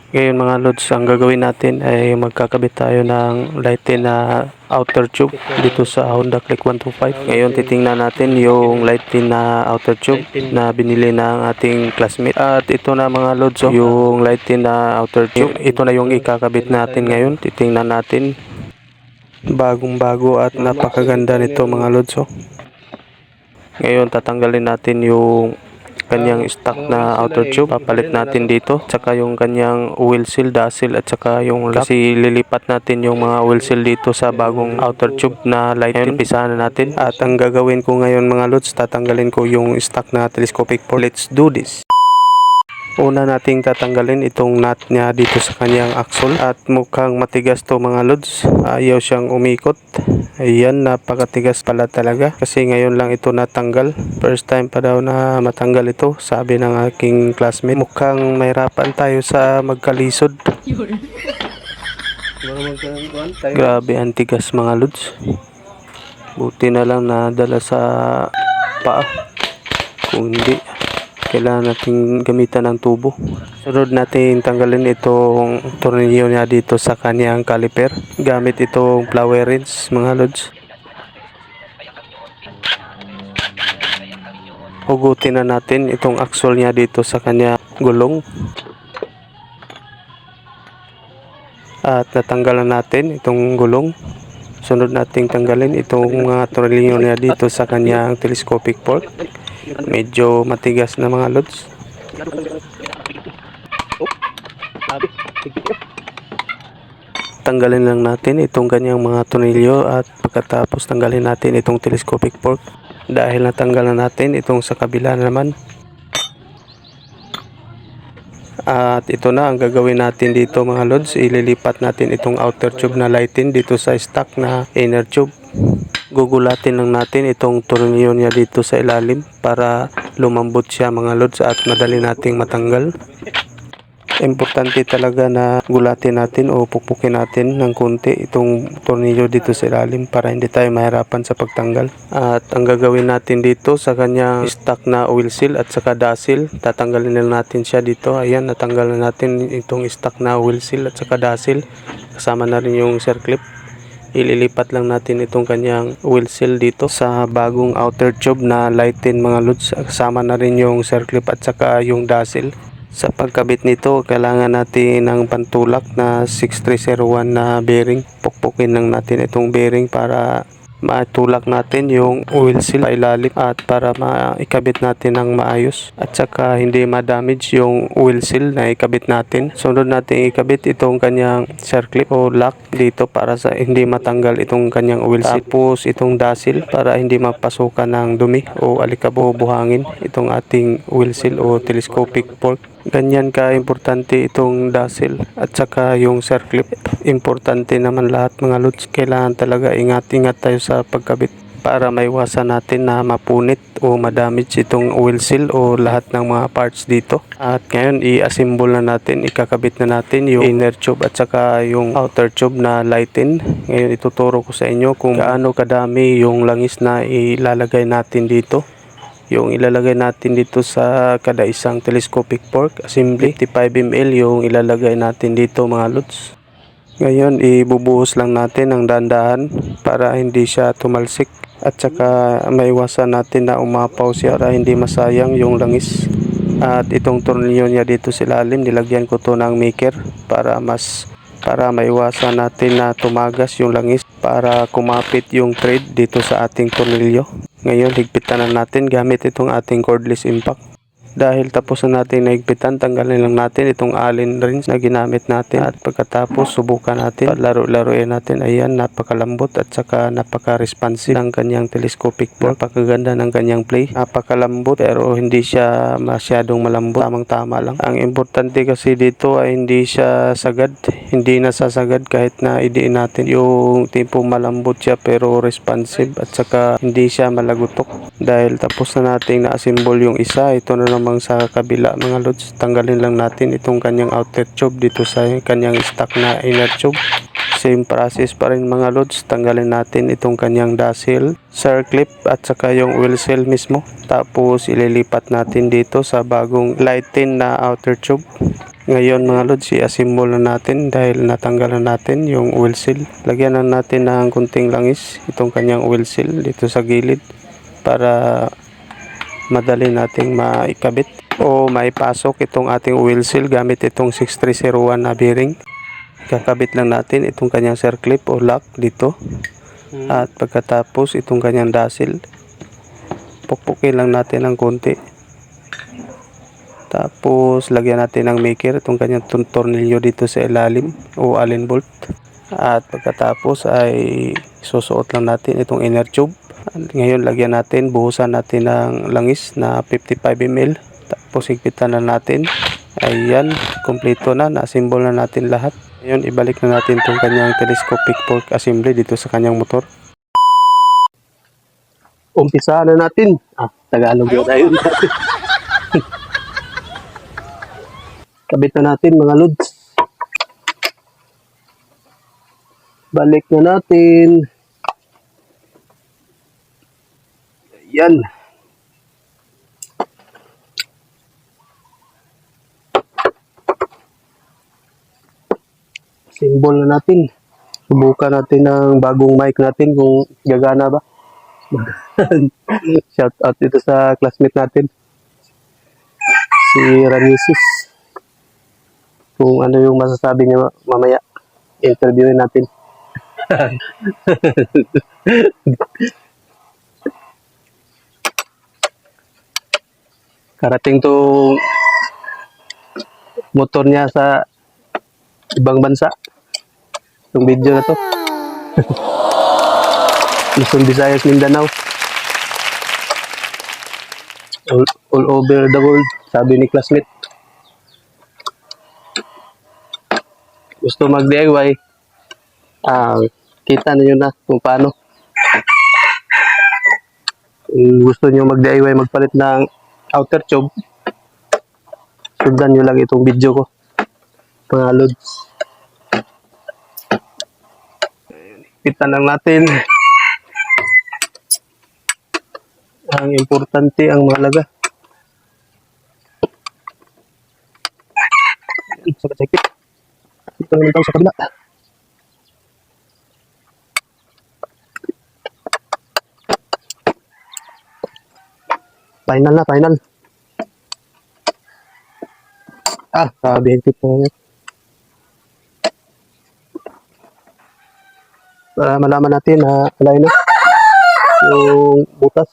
Ngayon mga lods, ang gagawin natin ay magkakabit tayo ng light tin na outer tube dito sa Honda Click 125. Ngayon titingnan natin yung light tin na outer tube na binili ng ating classmate. At ito na mga lods, yung light tin na outer tube. Ito na yung ikakabit natin ngayon. Titingnan natin. Bagong bago at napakaganda nito mga lods. Ngayon tatanggalin natin yung kanyang stock na outer tube, papalit natin dito, tsaka yung kanyang oil seal, dazzle at saka yung lock, kasi lilipat natin yung mga oil seal dito sa bagong outer tube na light tin. Umpisahan na natin, at ang gagawin ko ngayon mga lods, tatanggalin ko yung stock na telescopic port. Let's do this. Una nating tatanggalin itong nut niya dito sa kanyang axle, at mukhang matigas to mga lods, ayaw siyang umikot. Ayan, napakatigas pala talaga kasi ngayon lang ito natanggal. First time pa daw na matanggal ito, sabi ng aking classmate. Mukhang mahirapan tayo sa magkalisod. Grabe ang tigas mga lods. Buti na lang nadala sa paa, kung hindi kailangan natin gamitan ng tubo. Sunod natin tanggalin itong tornilyo niya dito sa kanyang caliper gamit itong flower wrench mga lods. Hugutin na natin itong axle niya dito sa kanya gulong. At natanggalan natin itong gulong. Sunod nating tanggalin itong tornilyo niya dito sa kanyang telescopic port. Medyo matigas na mga lods. Tanggalin lang natin itong kanyang mga tornilyo, at pagkatapos tanggalin natin itong telescopic port. Dahil natanggalan natin itong sa kabila naman. At ito na ang gagawin natin dito mga lods. Ililipat natin itong outer tube na light tin dito sa stock na inner tube. Gugulatin lang natin itong tornilyo niya dito sa ilalim para lumambot siya mga lods at madali nating matanggal. Importante talaga na gulatin natin o pukpukin natin ng konti itong tornilyo dito sa ilalim para hindi tayo mahirapan sa pagtanggal. At ang gagawin natin dito sa kanyang stock na oil seal at saka dazzle, tatanggalin na natin siya dito. Ayan, natanggal na natin itong stock na oil seal at saka dazzle, kasama na rin yung circlip. Ililipat lang natin itong kanyang oil seal dito sa bagong outer tube na light tin mga lods, kasama na rin yung circlip at saka yung dazzle. Sa pagkabit nito, kailangan natin ng pantulak na 6301 na bearing. Pukpukin lang natin itong bearing para matulak natin yung oil seal sa ilalim at para maikabit natin ng maayos at saka hindi ma-damage yung oil seal na ikabit natin. Sunod natin ikabit itong kanyang circlip o lock dito para sa hindi matanggal itong kanyang oil seal. Tapos itong dazzle para hindi mapasukan ng dumi o alikabok o buhangin itong ating oil seal o telescopic port. Ganyan ka importante itong dazzle at saka yung circlip. Importante naman lahat mga lods. Kailangan talaga ingat-ingat tayo sa pagkabit para maiwasan natin na mapunit o madamage itong oil seal o lahat ng mga parts dito. At ngayon i-assemble na natin, ikakabit na natin yung inner tube at saka yung outer tube na light tin. Ngayon ituturo ko sa inyo kung gaano kadami yung langis na ilalagay natin dito. Yung ilalagay natin dito sa kada isang telescopic port assembly, 55 ml yung ilalagay natin dito mga lods. Ngayon ibubuhos lang natin ng dahan-dahan para hindi siya tumalsik at saka maiwasan natin na umapaw siya para hindi masayang yung langis. At itong tornilyo niya dito sa ilalim, nilagyan ko to ng maker para maiwasan natin na tumagas yung langis, para kumapit yung thread dito sa ating tornilyo. Ngayon higpitan na natin gamit itong ating cordless impact. Dahil tapos na natin nahigpitan, tanggalin lang natin itong allen wrench na ginamit natin at pagkatapos subukan natin, laro-laruin natin. Ayan, napakalambot at saka napaka-responsive ng kanyang telescopic port. Napakaganda ng kanyang play, napakalambot pero hindi siya masyadong malambot, tamang-tama lang. Ang importante kasi dito ay hindi siya sagad, hindi nasasagad kahit na idiin natin. Yung tipo malambot siya pero responsive at saka hindi siya malagutok. Dahil tapos na nating na-assemble yung isa, ito na naman sa kabila mga lods. Tanggalin lang natin itong kanyang outer tube dito sa kanyang stock na inner tube. Same process pa rin mga lods. Tanggalin natin itong kanyang dazzle, circlip at saka yung oil seal mismo. Tapos ililipat natin dito sa bagong light tin na outer tube. Ngayon mga lods, i-assemble na natin dahil natanggal na natin yung oil seal. Lagyan na natin ng kunting langis itong kanyang oil seal dito sa gilid para madali nating maikabit o maipasok itong ating oil seal gamit itong 6301 na bearing. Kakabit lang natin itong kanyang circlip o lock dito. At pagkatapos itong kanyang dasil, pukpukin lang natin ng konti. Tapos lagyan natin ng maker itong kanyang tornilyo dito sa ilalim o allen bolt. At pagkatapos ay susuot lang natin itong inner tube. Ngayon lagyan natin, buhusan natin ng langis na 55 ml. Tapos higpitan na natin. Ayan, kompleto na, na-assemble na natin lahat. Ngayon ibalik na natin itong kanyang telescopic fork assembly dito sa kanyang motor. Umpisa na natin. Tagalog yun tayo natin. Kabit na natin mga lods. Balik na natin. Ayan. Symbol na natin. Subukan natin ng bagong mic natin kung gagana ba. Shout out dito sa classmate natin. Si Ranusis. Kung ano yung masasabi niya mamaya. Interviewin natin. Karating to motor niya sa ibang bansa. Itong video na to. Luzon, Visayas, Mindanao. All over the world, sabi ni classmate. Gusto mag-DIY, kita niyo na kung paano. Kung gusto niyo mag-DIY, magpalit ng outer tube, sundan niyo lang itong video ko, mga lods. Kita lang natin. Ang importante, ang mahalaga. Sakit-sakit. Dito naman tayo sa kabila. Final na, final. Sabi higpit na. Para malaman natin na alay na yung butas.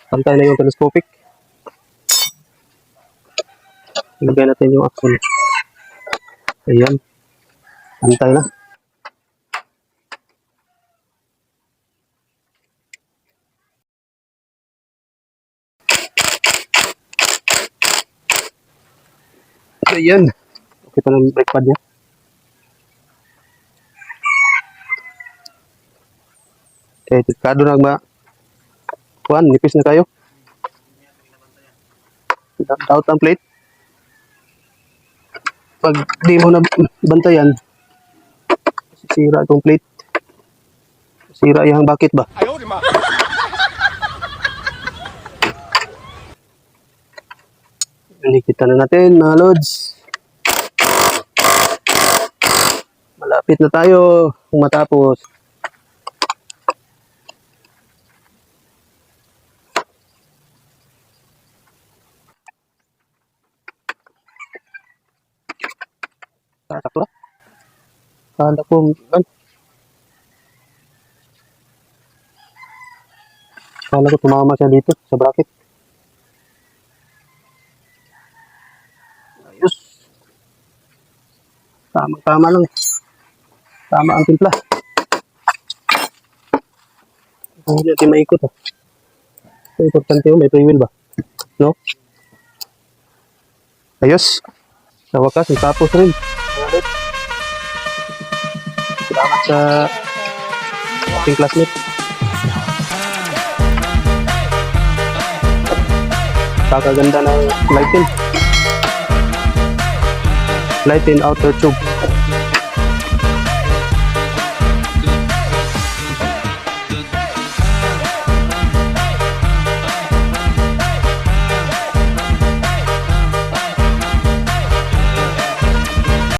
Pantay na yung telescopic. Ilagay natin yung axle. Ayan. Pantay na. Ayan. Okay pa ng brake pad niya. Okay, tikado na ba? Kuan, nipis na kayo. Out ang plate. Pag di mo na bantayan, sira itong plate. Sira yung bakit ba? Kita na natin mga lods. Malapit na tayo kung matapos. Sakto na. Kala ko, tumama siya dito sa bracket. Ayos. Tama lang. Tama ang timpla. Hindi natin maikot. Importante yung may free wheel ba? No? Ayos. Sa wakas, natapos rin. Salamat sa ating classmate. Kakaganda ng lighting outer tube.